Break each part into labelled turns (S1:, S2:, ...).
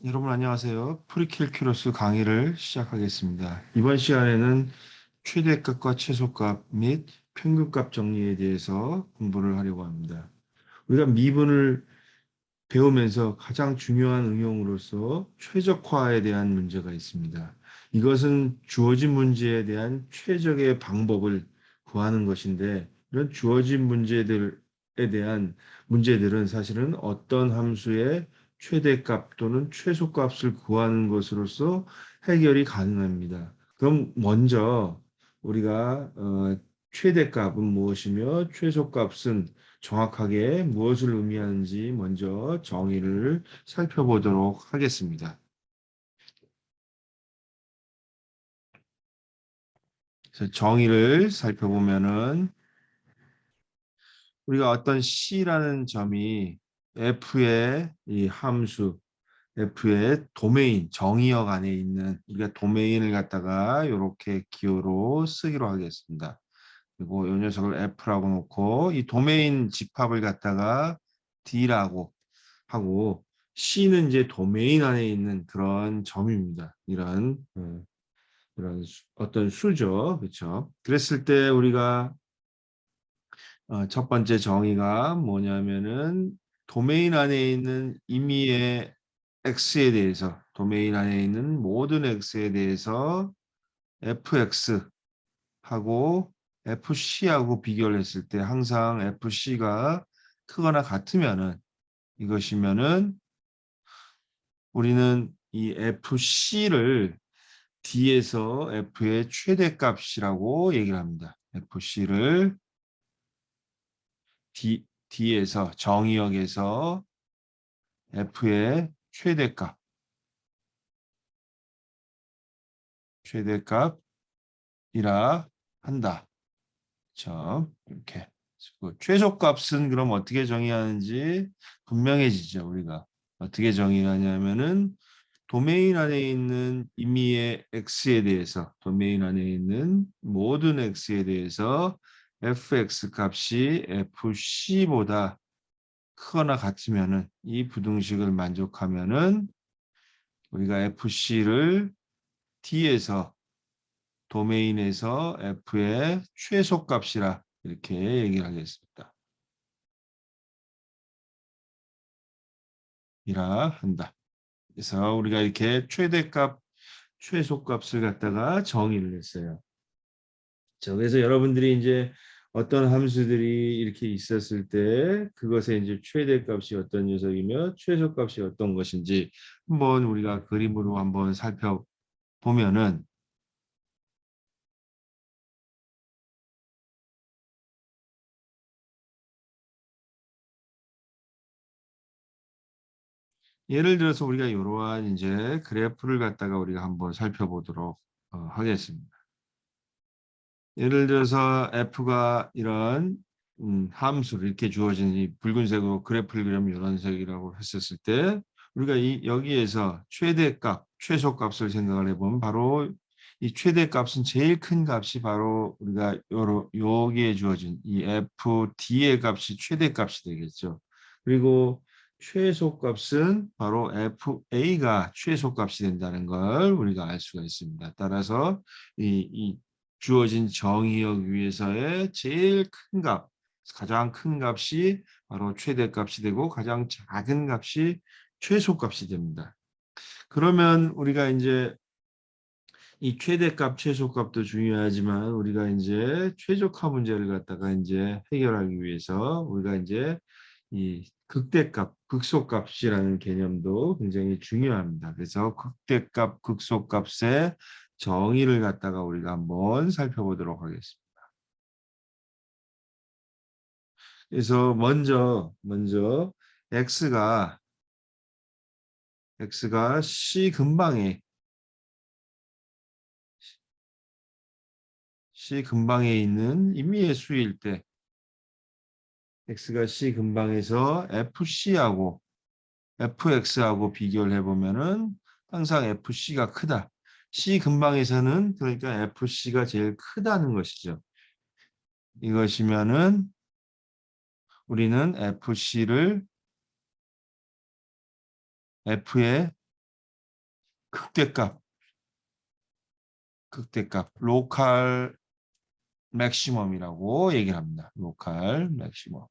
S1: 여러분 안녕하세요. 프리캘큘러스 강의를 시작하겠습니다. 이번 시간에는 최대값과 최소값 및 평균값 정리에 대해서 공부를 하려고 합니다. 우리가 미분을 배우면서 가장 중요한 응용으로서 최적화에 대한 문제가 있습니다. 이것은 주어진 문제에 대한 최적의 방법을 구하는 것인데 이런 주어진 문제들에 대한 문제들은 사실은 어떤 함수의 최대값 또는 최소값을 구하는 것으로서 해결이 가능합니다. 그럼 먼저 우리가 최대값은 무엇이며 최소값은 정확하게 무엇을 의미하는지 먼저 정의를 살펴보도록 하겠습니다. 그래서 정의를 살펴보면은 우리가 어떤 C라는 점이 F의 이 함수, F의 도메인, 정의역 안에 있는 우리가 도메인을 갖다가 이렇게 기호로 쓰기로 하겠습니다. 그리고 이 녀석을 F라고 놓고 이 도메인 집합을 갖다가 D라고 하고 C는 이제 도메인 안에 있는 그런 점입니다. 이런 어떤 수죠. 그렇죠? 그랬을 때 우리가 첫 번째 정의가 뭐냐면은 도메인 안에 있는 임의의 x에 대해서 도메인 안에 있는 모든 x에 대해서 fx하고 fc하고 비교를 했을 때 항상 fc가 크거나 같으면은 이것이면은 우리는 이 fc를 D에서 F의 최대값이라고 얘기를 합니다. FC를 D에서 정의역에서 F의 최대값이라 한다. 그렇죠? 이렇게. 최소값은 그럼 어떻게 정의하는지 분명해지죠. 우리가 어떻게 정의하냐면은 도메인 안에 있는 임의의 x에 대해서 도메인 안에 있는 모든 x에 대해서 fx 값이 fc보다 크거나 같으면은 이 부등식을 만족하면은 우리가 fc를 d에서 도메인에서 f의 최소값이라 이렇게 얘기를 하겠습니다. 이라 한다. 그래서 우리가 이렇게 최대값, 최소값을 갖다가 정의를 했어요. 그래서 여러분들이 이제 어떤 함수들이 이렇게 있었을 때 그것의 이제 최대값이 어떤 녀석이며 최소값이 어떤 것인지 한번 우리가 그림으로 한번 살펴보면은 예를 들어서 우리가 이러한 이제 그래프를 갖다가 우리가 한번 살펴보도록 하겠습니다. 예를 들어서 f가 이런 함수를 이렇게 주어진 이 붉은색으로 그래프를 그리면 이런 색이라고 했었을 때 우리가 여기에서 최대값, 최소값을 생각을 해보면 바로 이 최대값은 제일 큰 값이 바로 우리가 여기에 주어진 이 fd의 값이 최대값이 되겠죠. 그리고 최소값은 바로 fa가 최소값이 된다는 걸 우리가 알 수가 있습니다. 따라서 이 주어진 정의역 위에서의 제일 큰 값, 가장 큰 값이 바로 최대값이 되고 가장 작은 값이 최소값이 됩니다. 그러면 우리가 이제 이 최대값, 최소값도 중요하지만 우리가 이제 최적화 문제를 갖다가 이제 해결하기 위해서 우리가 이제 이 극대값, 극소값이라는 개념도 굉장히 중요합니다. 그래서 극대값, 극소값의 정의를 갖다가 우리가 한번 살펴보도록 하겠습니다. 그래서 먼저 x가 c 근방에 있는 임의의 수일 때 x가 c 근방에서 fc하고 fx하고 비교를 해보면은 항상 fc가 크다. c 근방에서는 그러니까 fc가 제일 크다는 것이죠. 이것이면은 우리는 fc를 f의 극대값, 로컬 맥시멈이라고 얘기를 합니다. 로컬 맥시멈.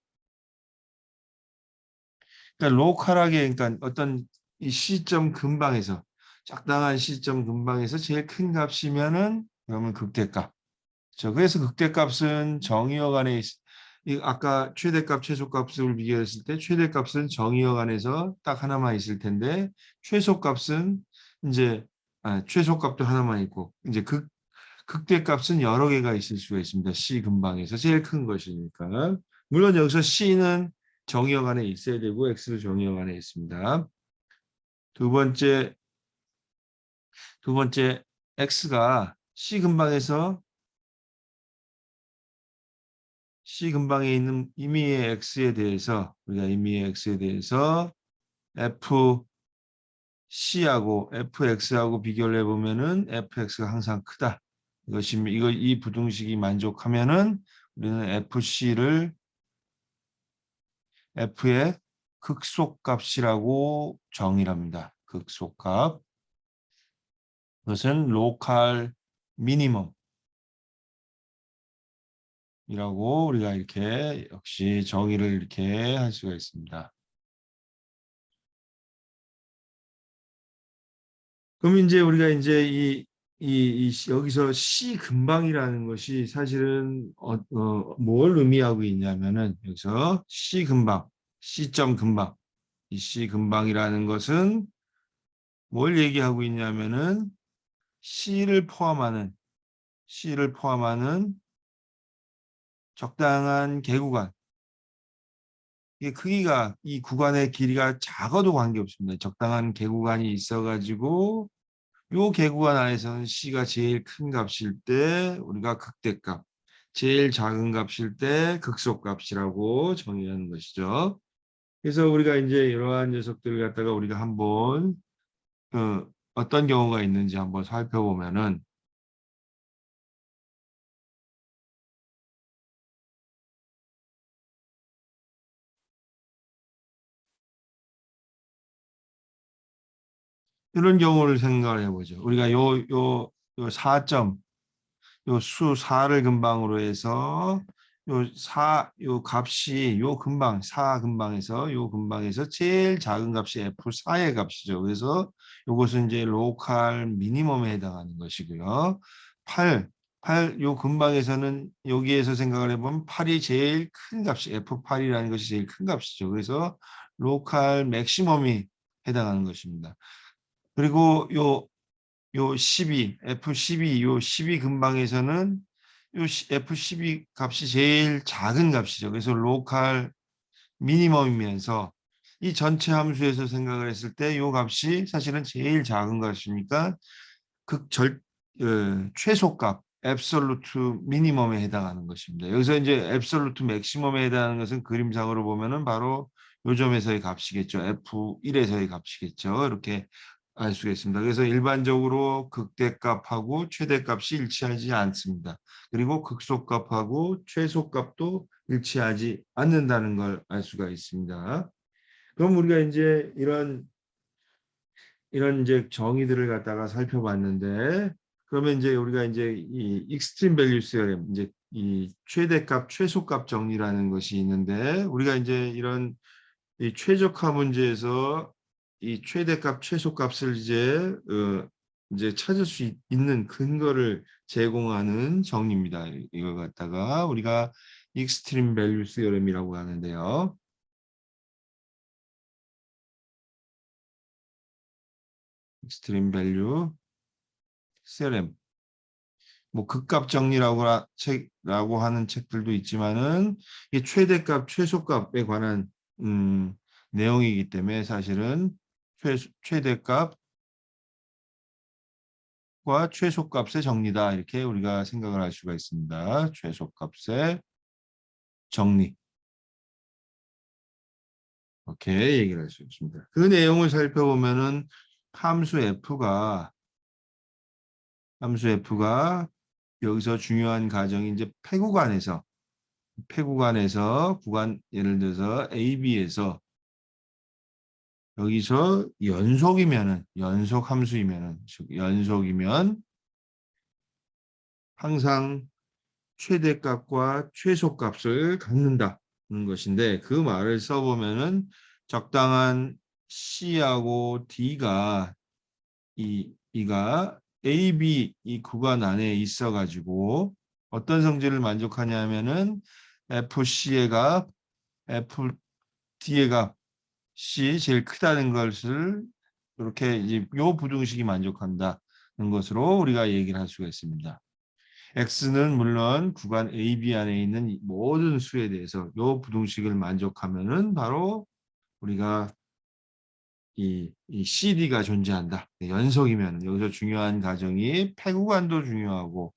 S1: 그러니까 로컬하게, 그러니까 어떤 이 시점 근방에서, 적당한 시점 근방에서 제일 큰 값이면은 그러면 극대값. 그래서 극대값은 정의역 안에 아까 최대값, 최소값을 비교했을 때 최대값은 정의역 안에서 딱 하나만 있을 텐데, 최소값은 이제 최소값도 하나만 있고, 이제 극대값은 여러 개가 있을 수가 있습니다. C 근방에서 제일 큰 것이니까. 물론 여기서 C는 정의역 안에 있어야 되고 X도 정의역 안에 있습니다. 두 번째 X가 C 근방에 있는 임의의 X에 대해서, 우리가 임의의 X에 대해서 FC하고 FX하고 비교를 해보면은 FX가 항상 크다. 이 부등식이 만족하면은 우리는 FC를 F의 극소값이라고 정의를 합니다. 극소값. 그것은 로컬 미니멈이라고 우리가 이렇게 역시 정의를 이렇게 할 수가 있습니다. 그럼 이제 우리가 이제 여기서 C 근방이라는 것이 사실은 뭘 의미하고 있냐면은, 여기서 C 근방, C점 근방, 이 C 근방이라는 것은 뭘 얘기하고 있냐면은 C를 포함하는 적당한 개구간. 이게 크기가, 이 구간의 길이가 작아도 관계없습니다. 적당한 개구간이 있어가지고 요 개구간 안에서는 C가 제일 큰 값일 때 우리가 극대값, 제일 작은 값일 때 극소값이라고 정의하는 것이죠. 그래서 우리가 이제 이러한 녀석들을 갖다가 우리가 한번 어떤 경우가 있는지 한번 살펴보면은, 이런 경우를 생각을 해보죠. 우리가 요 4점, 요 수 4를 근방으로 해서 요 값이 요 근방, 4 근방에서 요 근방에서 제일 작은 값이 F4의 값이죠. 그래서 요것은 이제 로컬 미니멈에 해당하는 것이고요. 8, 요 근방에서는 여기에서 생각을 해보면 8이 제일 큰 값이, F8이라는 것이 제일 큰 값이죠. 그래서 로컬 맥시멈이 해당하는 것입니다. 그리고 요 12, F12, 요 12 근방에서는 요 F12 값이 제일 작은 값이죠. 그래서 로컬 미니멈이면서 이 전체 함수에서 생각을 했을 때 요 값이 사실은 제일 작은 것이니까 최소값, 앱솔루트 미니멈에 해당하는 것입니다. 여기서 이제 앱솔루트 맥시멈에 해당하는 것은 그림상으로 보면은 바로 요 점에서의 값이겠죠. F1에서의 값이겠죠. 이렇게 알 수가 있습니다. 그래서 일반적으로 극대값하고 최대값이 일치하지 않습니다. 그리고 극소값하고 최소값도 일치하지 않는다는 걸 알 수가 있습니다. 그럼 우리가 이제 이런 이제 정의들을 갖다가 살펴봤는데, 그러면 이제 우리가 이제 이 익스트림 밸류 시어렘, 이제 이 최대값 최소값 정리라는 것이 있는데, 우리가 이제 이런 이 최적화 문제에서 이 최대값 최소값을 이제 찾을 수 있는 근거를 제공하는 정리입니다. 이걸 갖다가 우리가 익스트림 밸류 시어렘이라고 하는데요. 익스트림 밸류 시어렘. 뭐 극값 정리라고 라고 하는 책들도 있지만은 이게 최대값, 최소값에 관한 내용이기 때문에 사실은 최대값과 최소값의 정리다, 이렇게 우리가 생각을 할 수가 있습니다. 최소값의 정리. 이렇게 얘기를 할 수 있습니다. 그 내용을 살펴보면은 함수 F가 여기서 중요한 가정이 이제 폐구간에서 구간, 예를 들어서 AB에서 여기서 연속이면은 연속 함수이면은 즉 연속이면 항상 최대값과 최소값을 갖는다는 것인데 그 말을 써보면은 적당한 C하고 D가 이가 A, B 이 구간 안에 있어가지고 어떤 성질을 만족하냐면은 FC의 값, FD의 값, C 제일 크다는 것을 이렇게 이제 요 부등식이 만족한다는 것으로 우리가 얘기를 할 수가 있습니다. X는 물론 구간 A, B 안에 있는 모든 수에 대해서 요 부등식을 만족하면은 바로 우리가 이 CD가 존재한다. 연속이면 여기서 중요한 가정이 패구간도 중요하고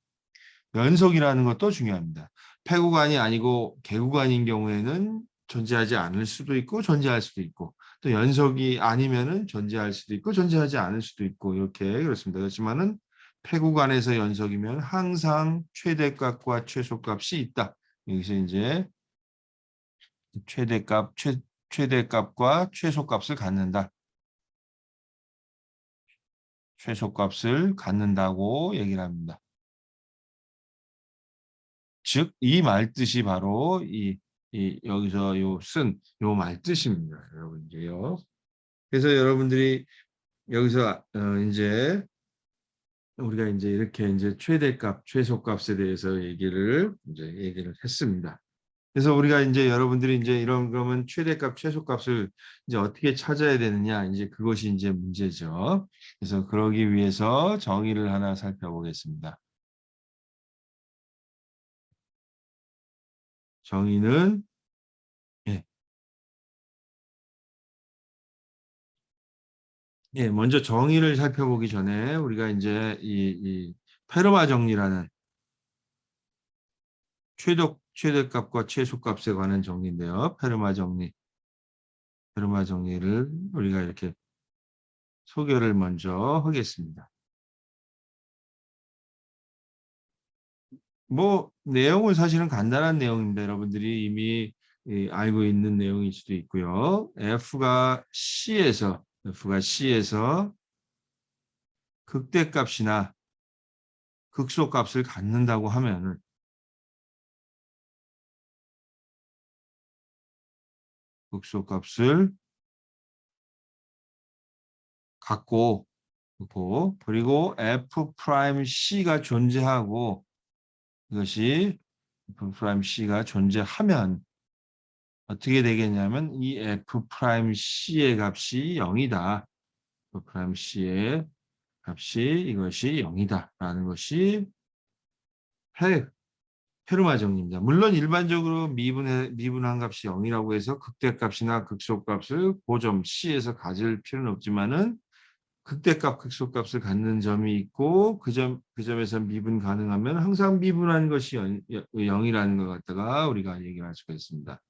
S1: 연속이라는 것도 중요합니다. 패구간이 아니고 개구간인 경우에는 존재하지 않을 수도 있고 존재할 수도 있고 또 연속이 아니면은 존재할 수도 있고 존재하지 않을 수도 있고 이렇게 그렇습니다. 그렇지만은 패구간에서 연속이면 항상 최대값과 최소값이 있다. 여기서 이제 최대값과 최소값을 갖는다. 최소값을 갖는다고 얘기를 합니다. 즉, 이 말뜻이 바로 여기서 쓴 요 말뜻입니다. 여러분, 이제요. 그래서 여러분들이 여기서 이제 우리가 이제 이렇게 이제 최대값, 최소값에 대해서 얘기를 했습니다. 그래서 우리가 이제 여러분들이 이제 이런 그러면 최대값, 최소값을 이제 어떻게 찾아야 되느냐, 이제 그것이 이제 문제죠. 그래서 그러기 위해서 정의를 하나 살펴보겠습니다. 정의는 예, 먼저 정의를 살펴보기 전에 우리가 이제 이 페르마 정리라는 최대값과 최소값에 관한 정리인데요. 페르마 정리를 우리가 이렇게 소개를 먼저 하겠습니다. 뭐 내용은 사실은 간단한 내용인데 여러분들이 이미 알고 있는 내용일 수도 있고요. F가 C에서 극대값이나 극소값을 갖는다고 하면은 극소값을 갖고 그리고 F'C가 존재하고 이것이 F'C가 존재하면 어떻게 되겠냐면 이 F'C의 값이 0이다. F'C의 값이 이것이 0이다라는 것이 페르마 정리입니다. 물론 일반적으로 미분한 값이 0이라고 해서 극대값이나 극소값을 고점 C에서 가질 필요는 없지만은 극대값, 극소값을 갖는 점이 있고 그 점에서 미분 가능하면 항상 미분한 것이 0이라는 것 갖다가 우리가 얘기를 할 수가 있습니다.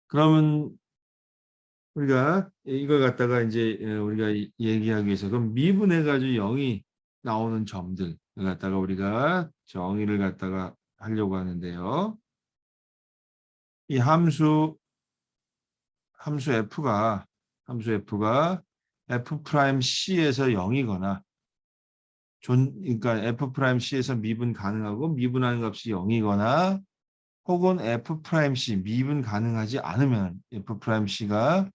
S1: 그러면 우리가 이걸 갖다가 이제 우리가 얘기하기 위해서 그럼 미분해가지고 0이 나오는 점들 갖다가 우리가 정의를 갖다가 하려고 하는데요. 이 함수 F가 F'C에서 0이거나 그러니까 F'C에서 미분 가능하고 미분하는 값이 0이거나 혹은 F'C 미분 가능하지 않으면 F'C가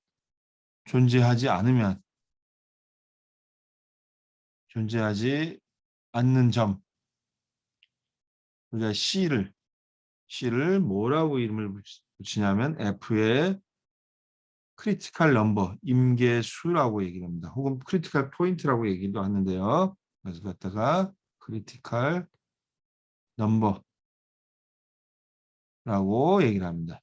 S1: 존재하지 않는 점 우리가 C를 뭐라고 이름을 붙이냐면 F의 크리티컬 넘버 임계수라고 얘기를 합니다. 혹은 크리티컬 포인트라고 얘기도 하는데요. 그래서 갖다가 크리티컬 넘버라고 얘기를 합니다.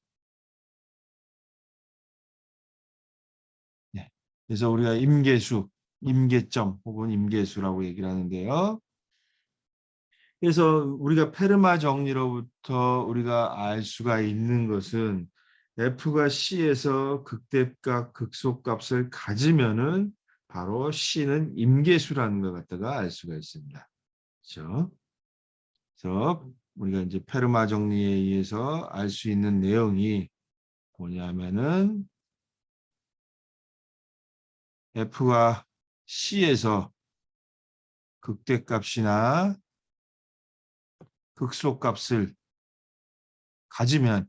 S1: 네. 그래서 우리가 임계점 혹은 임계수라고 얘기를 하는데요. 그래서 우리가 페르마 정리로부터 우리가 알 수가 있는 것은 F가 C에서 극대값, 극소값을 가지면은 바로 C는 임계수라는 것 갖다가 알 수가 있습니다. 그렇죠? 그래서 우리가 이제 페르마 정리에 의해서 알 수 있는 내용이 뭐냐면은 F가 C에서 극대값이나 극소값을 가지면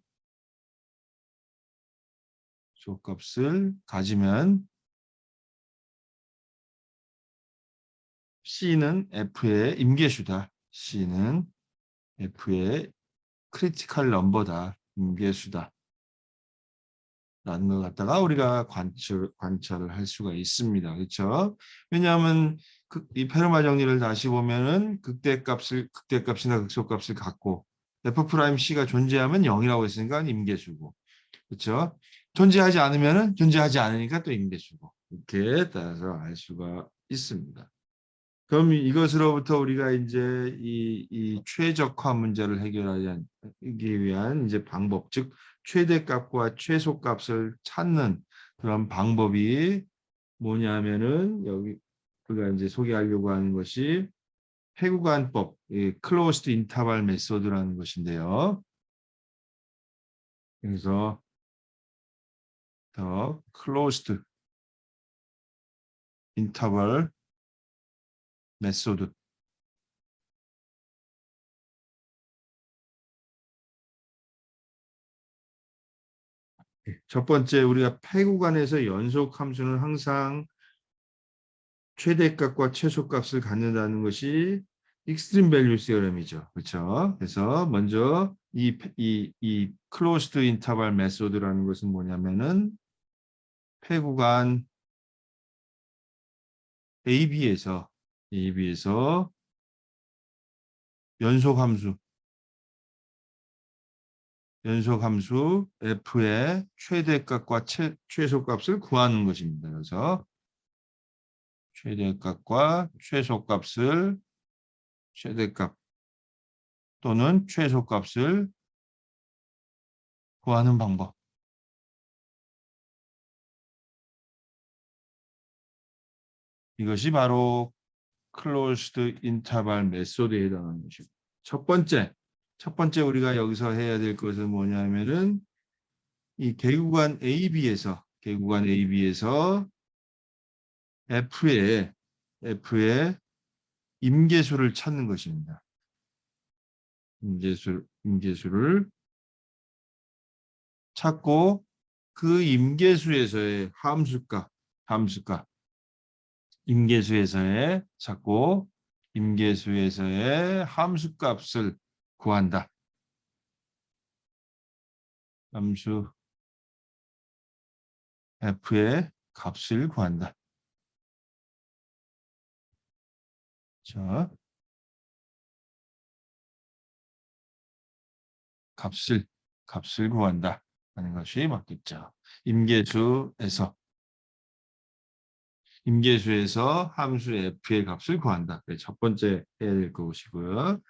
S1: C는 F의 임계수다. C는 F의 크리티컬 넘버다. 임계수다. 라는 걸 갖다가 우리가 관찰을 할 수가 있습니다. 그렇죠? 왜냐하면 이 페르마 정리를 다시 보면은 극대값이나 극소값을 갖고 F'C가 존재하면 0이라고 했으니까 임계수고. 그렇죠? 존재하지 않으면은 존재하지 않으니까 또 임계수고. 이렇게 따라서 알 수가 있습니다. 그럼 이것으로부터 우리가 이제 이 최적화 문제를 해결하기 위한 이제 방법, 즉 최대값과 최소값을 찾는 그런 방법이 뭐냐면은 여기 우리가 이제 소개하려고 하는 것이 폐구간법, 클로스드 인터벌 메소드라는 것인데요. 그래서 더 클로스드 인터벌 메소드. 첫 번째 우리가 폐구간에서 연속 함수는 항상 최대값과 최소값을 갖는다는 것이 익스트림 밸류 시어럼이죠. 그렇죠? 그래서 먼저 이 클로스드 인터벌 메소드라는 것은 뭐냐면은 폐구간 AB에서 연속 함수 F의 최대값과 최소값을 구하는 것입니다. 그래서 최대값과 최대값 또는 최소값을 구하는 방법. 이것이 바로 클로스드 인터벌 메소드에 해당하는 것입니다. 첫 번째 우리가 여기서 해야 될 것은 뭐냐면은 이 개구간 AB에서 F의 임계수를 찾는 것입니다. 임계수를 찾고 그 임계수에서의 함수값, 임계수에서의 함수값을 구한다. 함수 F의 값을 구한다. 자, 값을 구한다 하는 것이 맞겠죠. 임계수에서 함수 F의 값을 구한다. 첫 번째 해야 될 것이고요.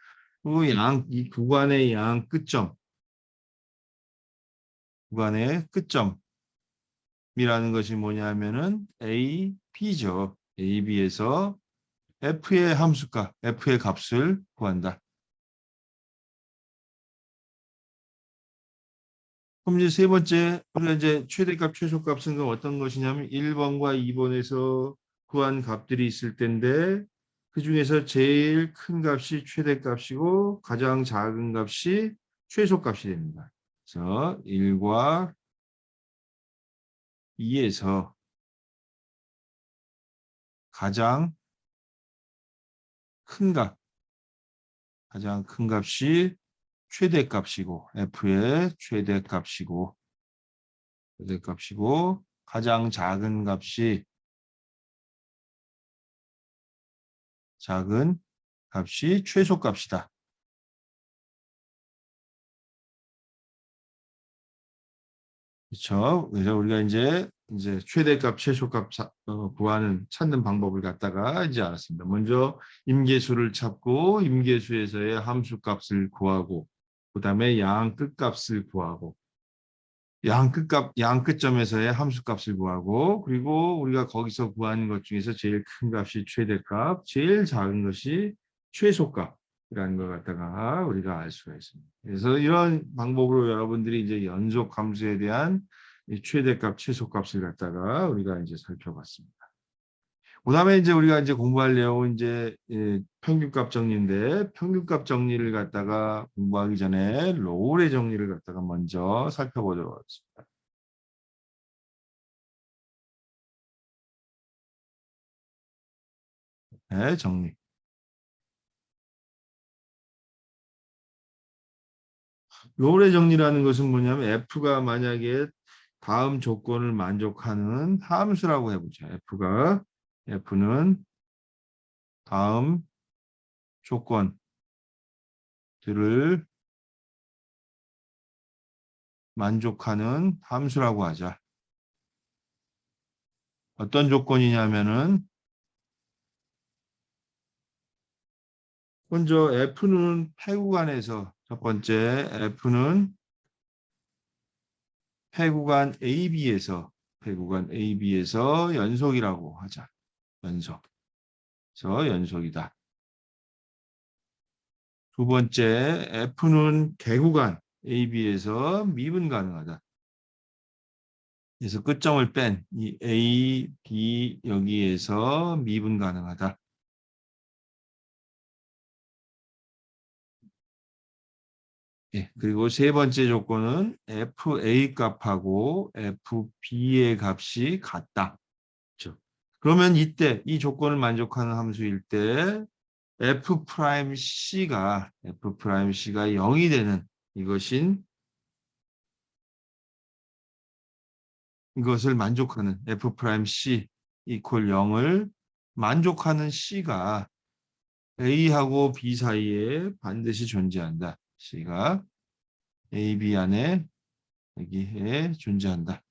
S1: 그리고 이 구간의 끝점이라는 것이 뭐냐면은 A, B죠. A, B에서 F의 값을 구한다. 그럼 이제 세 번째, 우리가 이제 최대값, 최소값은 어떤 것이냐면 1번과 2번에서 구한 값들이 있을 텐데 그 중에서 제일 큰 값이 최대값이고 가장 작은 값이 최소값이 됩니다. 그래서 1과 2에서 가장 큰 값이 최대값이고 F의 최대값이고 가장 작은 값이 최소값이다. 그렇죠? 그래서 우리가 이제 최대값, 최소값 찾는 방법을 갖다가 이제 알았습니다. 먼저 임계수를 찾고 임계수에서의 함수값을 구하고 그다음에 양 끝값을 구하고 양 끝점에서의 함수값을 구하고 그리고 우리가 거기서 구하는 것 중에서 제일 큰 값이 최대값, 제일 작은 것이 최소값이라는 걸 갖다가 우리가 알 수가 있습니다. 그래서 이런 방법으로 여러분들이 이제 연속 함수에 대한 이 최대값, 최소값을 갖다가 우리가 이제 살펴봤습니다. 그다음에 이제 우리가 이제 공부할 내용은 이제 평균값 정리인데 평균값 정리를 갖다가 공부하기 전에 로울의 정리를 갖다가 먼저 살펴보도록 하겠습니다. 네, 정리. 로울의 정리라는 것은 뭐냐면 F가 만약에 다음 조건을 만족하는 함수라고 해보죠. F는 다음 조건들을 만족하는 함수라고 하자. 어떤 조건이냐면은 먼저 F는 패구간에서 첫 번째 F는 패구간 AB에서 연속이라고 하자. 연속. 그래서 연속이다. 두 번째 F는 개구간 AB에서 미분 가능하다. 그래서 끝점을 뺀 이 A, B 여기에서 미분 가능하다. 예, 그리고 세 번째 조건은 FA 값하고 FB의 값이 같다. 그렇죠? 그러면 이때 이 조건을 만족하는 함수일 때 F'C가 0이 되는 이것을 만족하는 F'C 이퀄 0을 만족하는 C가 A하고 B 사이에 반드시 존재한다. C가 A, B 안에 여기에 존재한다.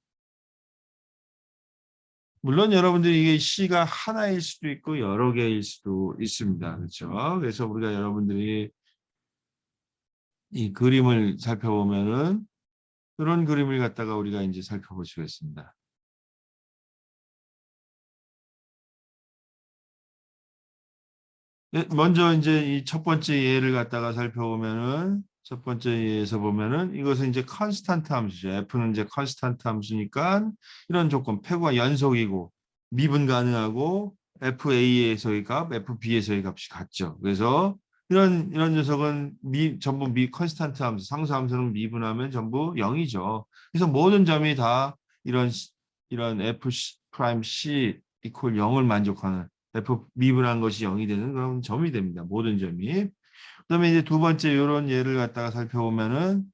S1: 물론 여러분들이 이게 C가 하나일 수도 있고 여러 개일 수도 있습니다. 그렇죠? 그래서 우리가 여러분들이 이 그림을 살펴보면은 그런 그림을 갖다가 우리가 이제 살펴볼 수가 있습니다. 먼저 이제 이 첫 번째 예를 갖다가 살펴보면은 첫 번째 예에서 보면은 이것은 이제 컨스탄트 함수죠. F는 이제 컨스탄트 함수니까 이런 조건 패구가 연속이고 미분 가능하고 FA에서의 값, FB에서의 값이 같죠. 그래서 이런 녀석은 전부 컨스탄트 함수, 상수 함수는 미분하면 전부 0이죠. 그래서 모든 점이 다 이런 이런 F 프라임 C 이퀄 0을 만족하는 F 미분한 것이 0이 되는 그런 점이 됩니다. 모든 점이. 그다음에 이제 두 번째 이런 예를 갖다가 살펴보면은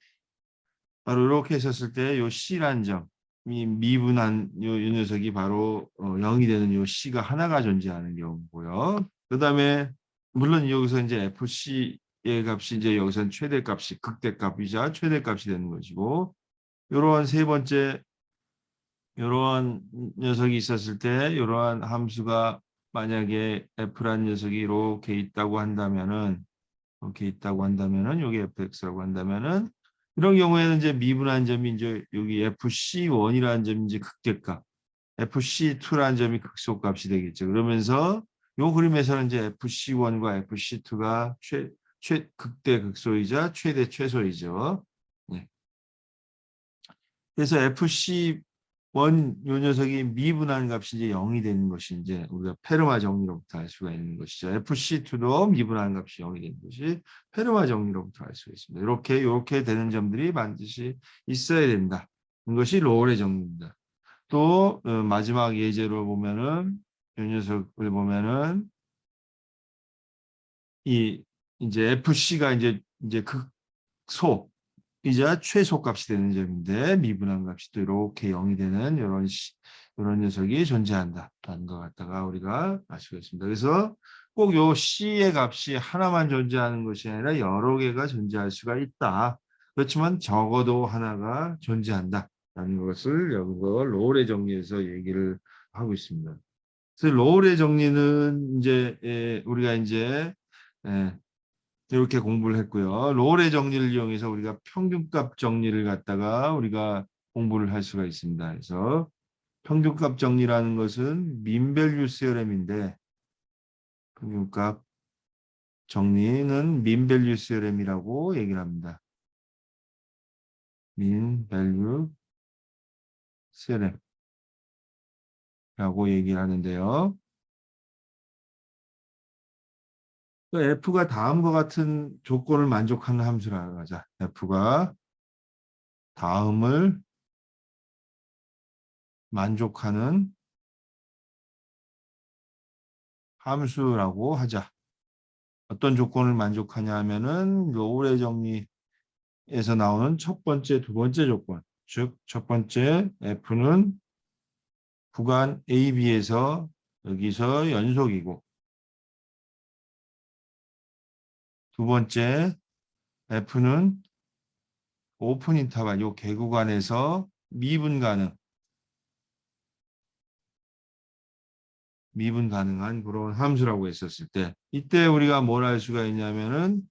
S1: 바로 이렇게 했었을 때 요 C란 점, 이 미분한 요 녀석이 바로 0이 되는 요 C가 하나가 존재하는 경우고요. 그다음에 물론 여기서 이제 FC의 값이 이제 여기서는 최대값이 극대값이자 최대값이 되는 것이고 요런 세 번째 이러한 녀석이 있었을 때 이러한 함수가 만약에 f라는 녀석이 이렇게 있다고 한다면은 여기 fx라고 한다면은 이런 경우에는 이제 미분한 점이 이제 여기 fc1이라는 점이 이제 극대값, fc2라는 점이 극소값이 되겠죠. 그러면서 요 그림에서는 이제 fc1과 fc2가 극대 극소이자 최대 최소이죠. 네. 그래서 FC1 요 녀석이 미분하는 값이 이제 0이 되는 것이 이제 우리가 페르마 정리로부터 알 수가 있는 것이죠. FC2도 미분하는 값이 0이 되는 것이 페르마 정리로부터 알 수가 있습니다. 이렇게 되는 점들이 반드시 있어야 된다. 이것이 로울의 정리입니다. 또 마지막 예제로 보면은 이 녀석을 보면은 이 이제 FC가 이제 극소 이자 최소값이 되는 점인데 미분한 값이 또 이렇게 0이 되는 이런 녀석이 존재한다라는 것 갖다가 우리가 알 수가 있습니다. 그래서 꼭 요 C의 값이 하나만 존재하는 것이 아니라 여러 개가 존재할 수가 있다. 그렇지만 적어도 하나가 존재한다라는 것을 여기서 로울의 정리에서 얘기를 하고 있습니다. 그래서 로울의 정리는 이제 우리가 이제 예, 이렇게 공부를 했고요. 롤의 정리를 이용해서 우리가 평균값 정리를 갖다가 우리가 공부를 할 수가 있습니다. 그래서 평균값 정리라는 것은 민밸류 세어렘인데 평균값 정리는 민밸류 세어렘이라고 얘기를 합니다. 민밸류 세어렘이라고 얘기를 하는데요. 그 F가 다음과 같은 조건을 만족하는 함수라고 하자. F가 다음을 만족하는 함수라고 하자. 어떤 조건을 만족하냐 하면은 로울의 정리에서 나오는 첫 번째, 두 번째 조건. 즉, 첫 번째 F는 구간 AB에서 여기서 연속이고, 두 번째 F는 오픈 인터벌, 요 개구간에서 미분 가능한 그런 함수라고 했었을 때, 이때 우리가 뭘 할 수가 있냐면은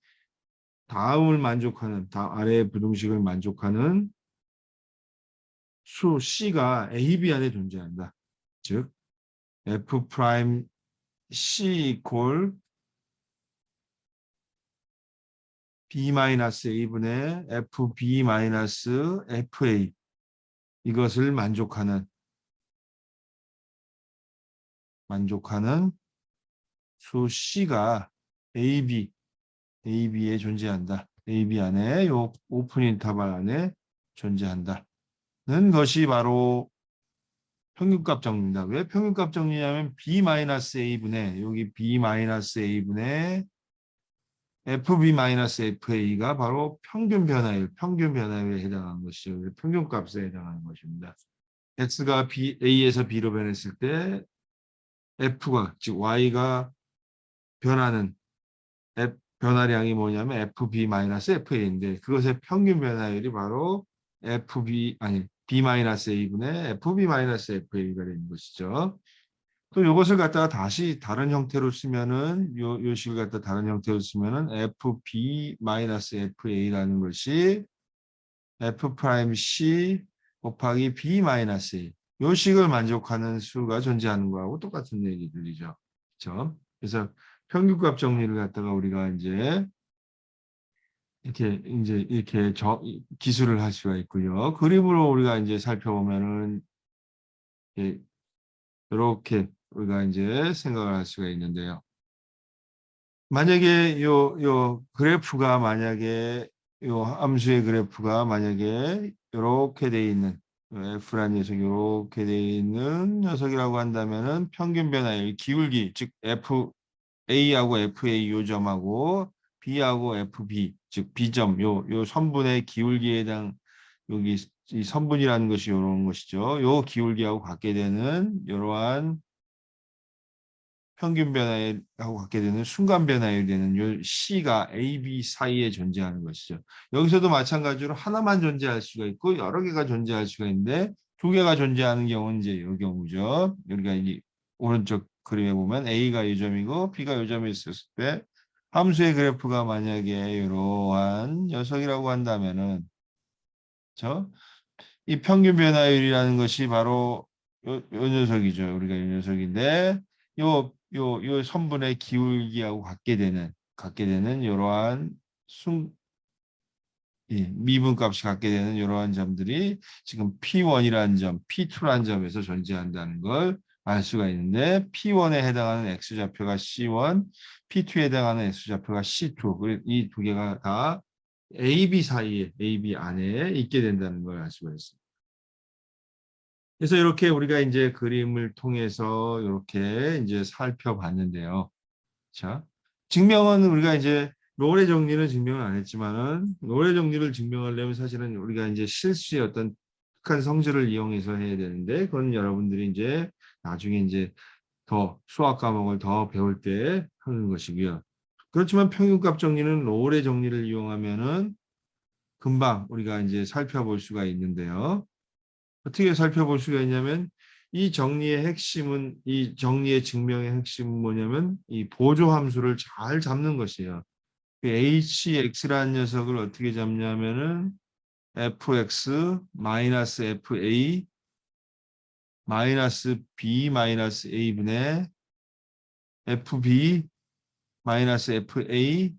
S1: 다음을 만족하는, 아래의 부등식을 만족하는 수 C가 A, B 안에 존재한다. 즉, F 프라임 C 이퀄 B-A분의 FB-FA 이것을 만족하는 수 C가 AB에 존재한다. AB 안에 요 오픈 인터벌 안에 존재한다는 것이 바로 평균값 정리입니다. 왜 평균값 정리냐면 B-A분의 여기 B-A분의 FB-FA가 바로 평균 변화율에 해당하는 것이죠. 평균값에 해당하는 것입니다. X가 A에서 B로 변했을 때 F가, 즉 Y가 변하는 변화량이 뭐냐면 FB-FA인데 그것의 평균 변화율이 바로 B-A분의 FB-FA가 되는 것이죠. 또 이것을 갖다가 다시 다른 형태로 쓰면은 요 식을 갖다 다른 형태로 쓰면은 FB-FA라는 것이 F 프라임 C 곱하기 B-A 요 식을 만족하는 수가 존재하는 거하고 똑같은 얘기 들리죠. 그렇죠? 그래서 평균값 정리를 갖다가 우리가 이렇게 기술을 할 수가 있고요. 그림으로 우리가 이제 살펴보면은 이렇게 우리가 이제 생각을 할 수가 있는데요. 만약에 요 그래프가 만약에 요 함수의 그래프가 만약에 이렇게 돼 있는 F라는 녀석이 이렇게 돼 있는 녀석이라고 한다면은 평균 변화율 기울기 즉 A하고 FA 요 점하고 B하고 FB 즉 B점 요 선분의 기울기에 해당 여기 이 선분이라는 것이 이런 것이죠. 요 기울기하고 같게 되는 이러한 평균 변화율하고 같게 되는 순간 변화율이 되는 요 C가 A, B 사이에 존재하는 것이죠. 여기서도 마찬가지로 하나만 존재할 수가 있고 여러 개가 존재할 수가 있는데 두 개가 존재하는 경우는 이제 이 경우죠. 우리가 이 오른쪽 그림에 보면 A가 이 점이고 B가 이 점이 있었을 때 함수의 그래프가 만약에 이러한 녀석이라고 한다면은 이 평균 변화율이라는 것이 바로 요 녀석이죠. 우리가 이 녀석인데 요 선분의 기울기하고 같게 되는 이러한 미분값이 갖게 되는 이러한 점들이 지금 P1이라는 점, P2라는 점에서 존재한다는 걸 알 수가 있는데 P1에 해당하는 X좌표가 C1, P2에 해당하는 X좌표가 C2. 이 두 개가 다 AB 안에 있게 된다는 걸 알 수가 있습니다. 그래서 이렇게 우리가 이제 그림을 통해서 이렇게 이제 살펴봤는데요. 자, 증명은 우리가 이제 롤의 정리는 증명을 안 했지만은 롤의 정리를 증명하려면 사실은 우리가 이제 실수의 어떤 특한 성질을 이용해서 해야 되는데 그건 여러분들이 이제 나중에 이제 더 수학 과목을 더 배울 때 하는 것이고요. 그렇지만 평균값 정리는 롤의 정리를 이용하면은 금방 우리가 이제 살펴볼 수가 있는데요. 어떻게 살펴볼 수가 있냐면 이 정리의 증명의 핵심은 뭐냐면 이 보조 함수를 잘 잡는 것이에요. hx라는 녀석을 어떻게 잡냐면은 fx 마이너스 fa 마이너스 b 마이너스 a분의 fb 마이너스 fa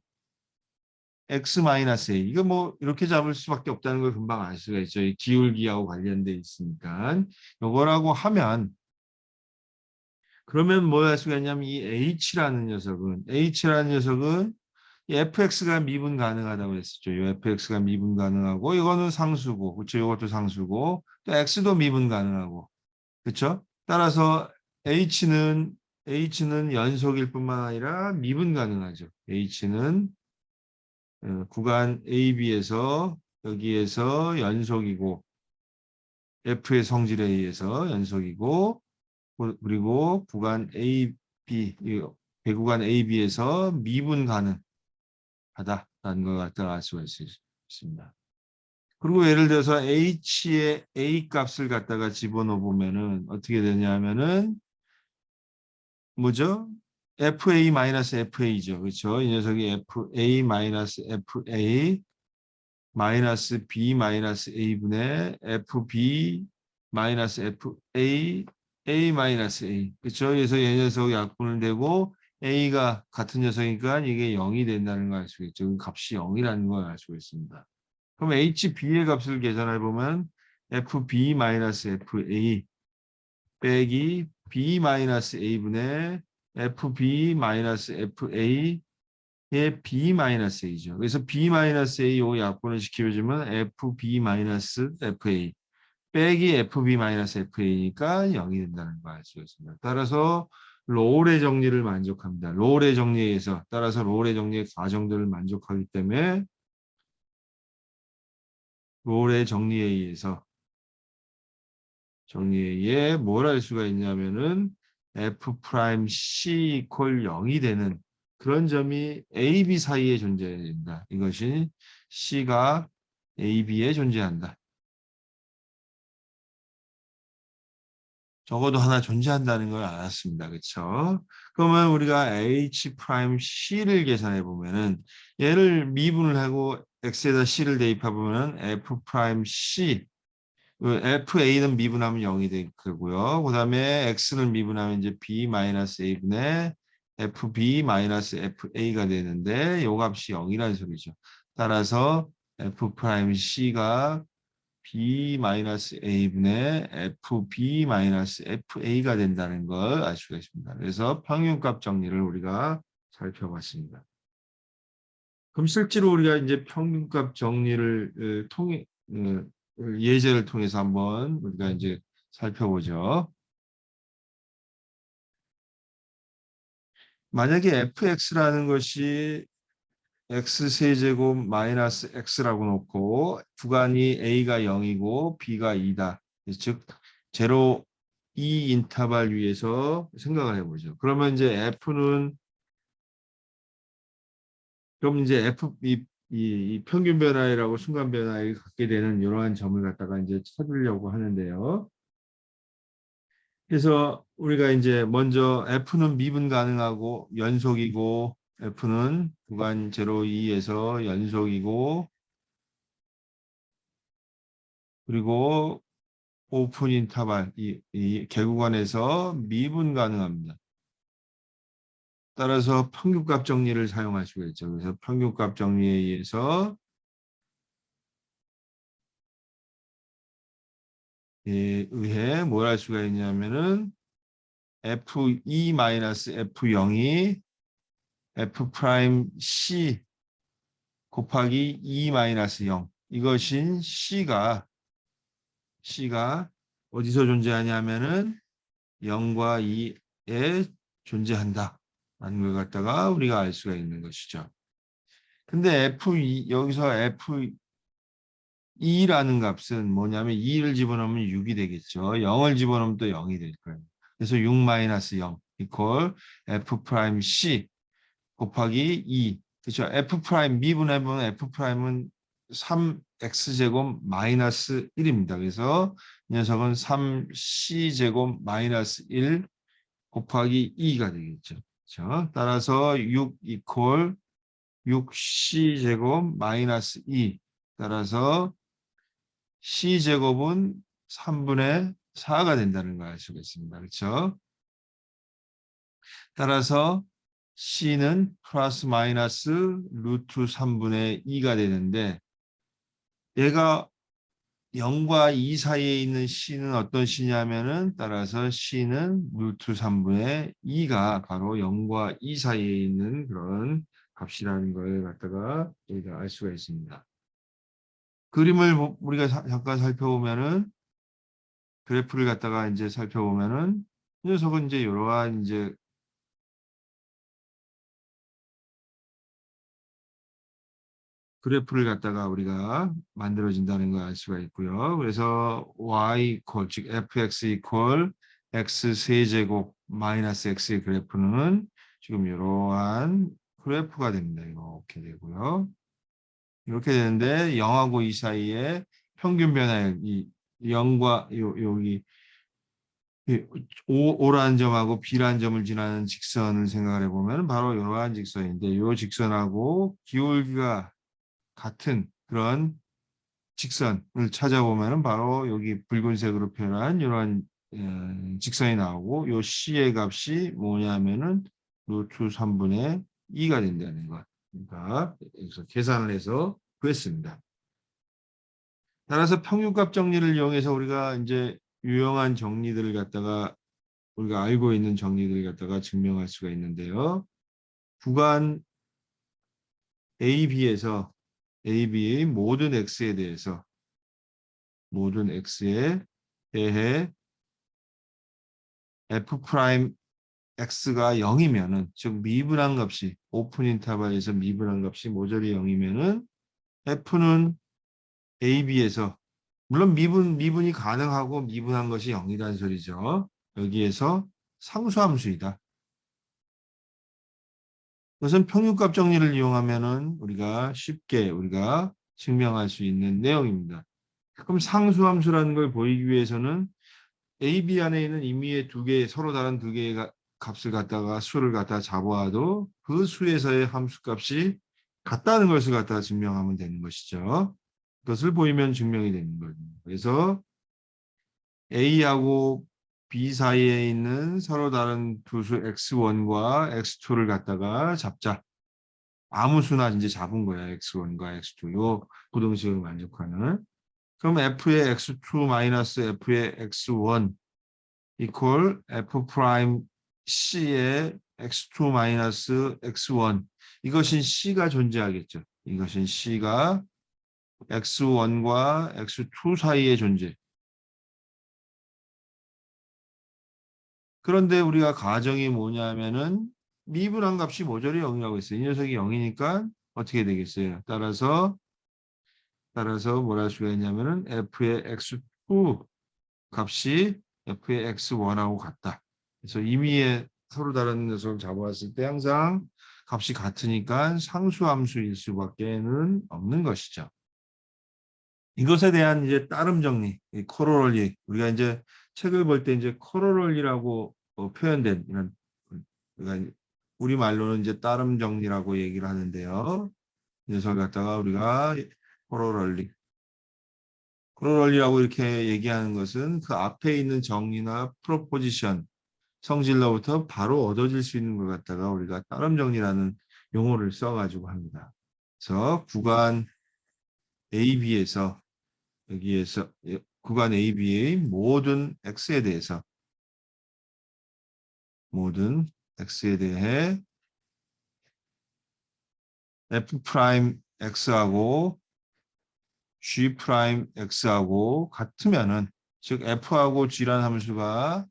S1: x 마이너스 a 이거 뭐 이렇게 잡을 수밖에 없다는 걸 금방 알 수가 있죠. 이 기울기하고 관련돼 있으니까. 요거라고 하면 그러면 뭐 할 수가 있냐면 이 H라는 녀석은 이 fx가 미분 가능하다고 했었죠. 이 fx가 미분 가능하고 이거는 상수고, 그렇죠? 이것도 상수고 또 x도 미분 가능하고, 그렇죠? 따라서 h는 연속일 뿐만 아니라 미분 가능하죠. h는 구간 AB에서 여기에서 연속이고 f의 성질에 의해서 연속이고, 그리고 구간 AB, 이 배구간 AB에서 미분 가능하다라는 걸 갖다가 알 수가 있습니다. 그리고 예를 들어서 H의 A 값을 갖다가 집어넣어 보면은 어떻게 되냐면은 뭐죠? FA-FA죠. 그렇죠? 이 녀석이 FA-FA 마이너스 B 마이너스 A분의 FB 마이너스 FA A 마이너스 A. 그렇죠? 그래서 이 녀석 약분을 되고 A가 같은 녀석이니까 이게 0이 된다는 걸 알 수 있죠. 그 값이 0이라는 걸 알 수 있습니다. 그럼 HB의 값을 계산해 보면 FB 마이너스 FA 빼기 B 마이너스 A분의 FB 마이너스 FA 의 B-A죠. 그래서 B-A 요 약분을 시켜주면 FB-FA 빼기 FB-FA니까 0이 된다는 걸 알 수 있습니다. 따라서 롤의 정리를 만족합니다. 롤의 정리에 의해서 따라서 롤의 정리의 과정들을 만족하기 때문에 롤의 정리에 뭘 할 수가 있냐면은 F'C 이퀄 0이 되는 그런 점이 A, B 사이에 존재해야 된다. 이것이 C가 A, B에 존재한다. 적어도 하나 존재한다는 걸 알았습니다. 그렇죠? 그러면 우리가 H'C를 계산해 보면은 얘를 미분을 하고 X에다 C를 대입해 보면은 F'C FA는 미분하면 0이 될 거고요. 그 다음에 X는 미분하면 이제 B-A분의 FB-FA가 되는데 요 값이 0이라는 소리죠. 따라서 F'C가 B-A분의 FB-FA가 된다는 걸 알 수가 있습니다. 그래서 평균값 정리를 우리가 살펴봤습니다. 그럼 실제로 우리가 이제 평균값 정리를 통해 예제를 통해서 한번 우리가 이제 살펴보죠. 만약에 fx라는 것이 x세제곱 마이너스 x라고 놓고 구간이 a가 0이고 b가 2다. 즉 제로 이 인터벌 위에서 생각을 해보죠. 그러면 이제 f는 그럼 이제 이 평균 변화율하고 순간 변화율이 갖게 되는 이러한 점을 갖다가 이제 찾으려고 하는데요. 그래서 우리가 이제 먼저 F는 미분 가능하고 연속이고 F는 구간 0, 2에서 연속이고 그리고 오픈 인터벌 이 개구간에서 미분 가능합니다. 따라서 평균값 정리를 사용할 수가 있죠. 그래서 평균값 정리에 의해서 의해 뭘 할 수가 있냐면은 F2-F0이 F'C 곱하기 2-0 이것인 C가 어디서 존재하냐면은 0과 2에 존재한다 라는 걸 갖다가 우리가 알 수가 있는 것이죠. 근데 여기서 F2라는 값은 뭐냐면 2를 집어넣으면 6이 되겠죠. 0을 집어넣으면 또 0이 될 거예요. 그래서 6-0 이퀄 F'C 곱하기 2. 그렇죠. F 프라임 미분해보면 F 프라임은 3x제곱 마이너스 1입니다. 그래서 이 녀석은 3c제곱 마이너스 1 곱하기 2가 되겠죠. 그렇죠? 따라서 6 이퀄 6c제곱 마이너스 2. 따라서 c제곱은 3분의 4가 된다는 걸 알 수가 있습니다. 그렇죠? 따라서 C는 플러스 마이너스 루트 3분의 2가 되는데 얘가 0과 2 사이에 있는 C는 어떤 C냐면은 따라서 C는 루트 3분의 2가 바로 0과 2 사이에 있는 그런 값이라는 걸 갖다가 우리가 알 수가 있습니다. 그림을 우리가 잠깐 살펴보면은 그래프를 갖다가 이제 살펴보면은 이 녀석은 이제 이러한 이제 그래프를 갖다가 우리가 만들어진다는 걸 알 수가 있고요. 그래서 y 즉 fx x 세제곱 마이너스 x의 그래프는 지금 이러한 그래프가 됩니다. 이렇게 되고요. 이렇게 되는데 0하고 2 사이에 평균 변화율 이 0과 여기 O라는 점하고 B라는 점을 지나는 직선을 생각을 해보면 바로 이러한 직선인데 이 직선하고 기울기가 같은 그런 직선을 찾아보면 바로 여기 붉은색으로 표현한 이러한 직선이 나오고 이 C의 값이 뭐냐면은 루트 3분의 2가 된다는 것. 그러니까 여기서 계산을 해서 구했습니다. 따라서 평균값 정리를 이용해서 우리가 이제 유용한 정리들을 갖다가 우리가 알고 있는 정리들을 갖다가 증명할 수가 있는데요. 구간 AB에서 AB의 모든 X에 대해서 모든 X에 대해 F 프라임 X가 0이면은 즉 미분한 값이 오픈 인터벌에서 미분한 값이 모조리 0이면은 F는 AB에서 물론 미분이 가능하고 미분한 것이 0이라는 소리죠. 여기에서 상수함수이다. 그것은 평균값 정리를 이용하면은 우리가 쉽게 우리가 증명할 수 있는 내용입니다. 그럼 상수함수라는 걸 보이기 위해서는 AB 안에 있는 임의의 두 개, 서로 다른 두 개의 값을 갖다가 수를 갖다가 잡아와도 그 수에서의 함수값이 같다는 것을 갖다가 증명하면 되는 것이죠. 그것을 보이면 증명이 되는 거죠. 그래서 A하고 B 사이에 있는 서로 다른 두 수 X1과 X2를 갖다가 잡자. 아무 수나 이제 잡은 거야. X1과 X2. 요 부등식을 만족하는. 그럼 F의 X2 마이너스 F의 X1 이퀄 F 프라임 C의 X2 마이너스 X1 이것은 C가 존재하겠죠. 이것은 C가 X1과 X2 사이의 존재. 그런데 우리가 가정이 뭐냐면은 미분한 값이 모조리 0이라고 했어요. 이 녀석이 0이니까 어떻게 되겠어요? 따라서 뭐라 할 수가 있냐면은 F의 X2 값이 F의 X1하고 같다. 그래서 임의의 서로 다른 녀석을 잡아왔을 때 항상 값이 같으니까 상수함수일 수밖에는 없는 것이죠. 이것에 대한 이제 따름 정리, 코로롤리. 우리가 이제 책을 볼 때 이제 코로롤리라고 표현된 이런 그러니까 우리 말로는 이제 따름 정리라고 얘기를 하는데요. 이 녀석을 갖다가 우리가 코로롤리. 코로롤리라고 이렇게 얘기하는 것은 그 앞에 있는 정리나 프로포지션, 성질로부터 바로 얻어질 수 있는 걸 갖다가 우리가 따름 정리라는 용어를 써가지고 합니다. 그래서 구간 AB에서 여기에서 구간 AB의 모든 X에 대해 F 프라임 X하고 G 프라임 X하고 같으면은 즉 F하고 G라는 함수가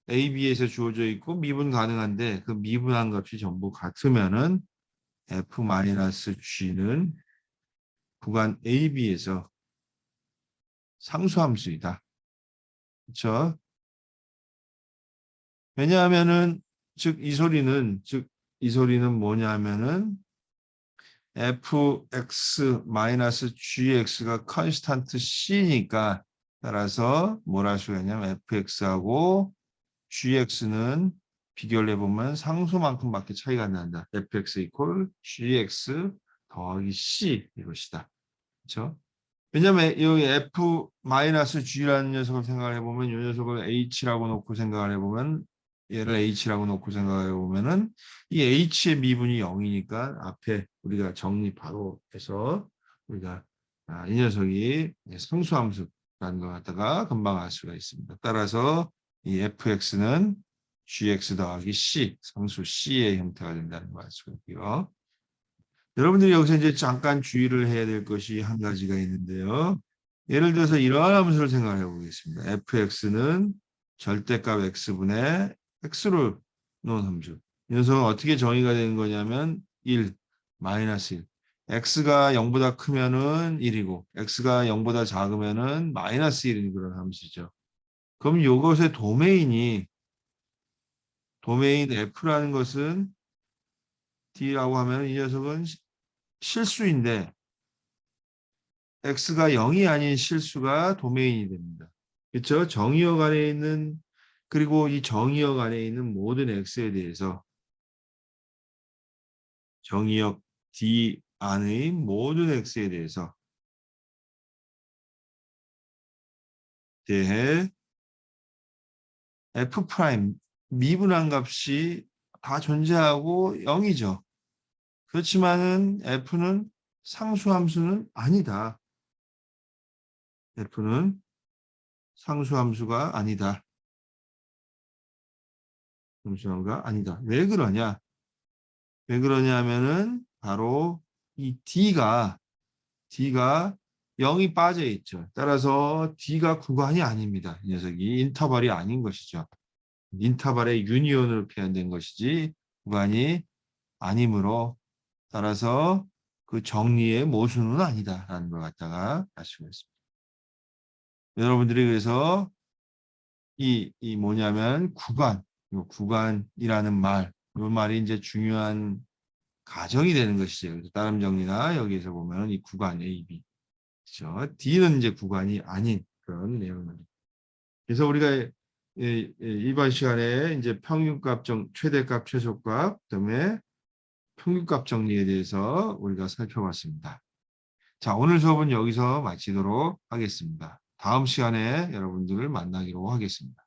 S1: AB에서 주어져 있고 미분 가능한데 그 미분한 값이 전부 같으면은 F-G는 구간 AB에서 상수함수이다. 그렇죠? 왜냐하면은 이 소리는 뭐냐면은 fx-gx가 컨스탄트 c니까 따라서 뭘 할 수가 있냐면 fx하고 gx는 비교를 해보면 상수만큼밖에 차이가 안 난다. fx 이퀄 gx 더하기 c 이것이다. 그렇죠? 왜냐하면 여기 f-g라는 녀석을 생각을 해보면 이 녀석을 h라고 놓고 생각을 해보면 얘를 h라고 놓고 생각을 해보면은 이 h의 미분이 0이니까 앞에 우리가 정리 바로 해서 우리가 이 녀석이 상수함수 라는 것 갖다가 금방 알 수가 있습니다. 따라서 이 fx는 gx 더하기 c, 상수 c의 형태가 된다는 걸 알 수가 있고요. 여러분들이 여기서 이제 잠깐 주의를 해야 될 것이 한 가지가 있는데요. 예를 들어서 이러한 함수를 생각해 보겠습니다. fx는 절대값 x분의 x로 놓은 함수. 이 녀석은 어떻게 정의가 되는 거냐면 1, 마이너스 1. x가 0보다 크면은 1이고 x가 0보다 작으면은 마이너스 1인 그런 함수죠. 그럼 이것의 도메인 f라는 것은 d라고 하면 이 녀석은 실수인데 x가 0이 아닌 실수가 도메인이 됩니다. 그렇죠? 정의역 안에 있는 그리고 이 정의역 안에 있는 모든 x에 대해서 정의역 D 안의 모든 x에 대해 f 프라임 미분한 값이 다 존재하고 0이죠. 그렇지만은 f는 상수함수는 아니다. f는 상수함수가 아니다. 상수함수가 아니다. 왜 그러냐? 왜 그러냐면은 바로 이 D가 0이 빠져 있죠. 따라서 D가 구간이 아닙니다. 이 녀석이 인터벌이 아닌 것이죠. 인터벌의 유니온으로 표현된 것이지 구간이 아니므로 따라서 그 정리의 모순은 아니다라는 걸 갖다가 알 수가 있습니다. 여러분들이 그래서 이 뭐냐면 구간이라는 말, 이 말이 이제 중요한 가정이 되는 것이죠. 그래서 따름 정리나 여기에서 보면 이 구간 A, B, 그렇죠. D는 이제 구간이 아닌 그런 내용입니다. 그래서 우리가 이번 시간에 이제 평균값 최대값, 최소값, 그다음에 평균값 정리에 대해서 우리가 살펴봤습니다. 자, 오늘 수업은 여기서 마치도록 하겠습니다. 다음 시간에 여러분들을 만나기로 하겠습니다.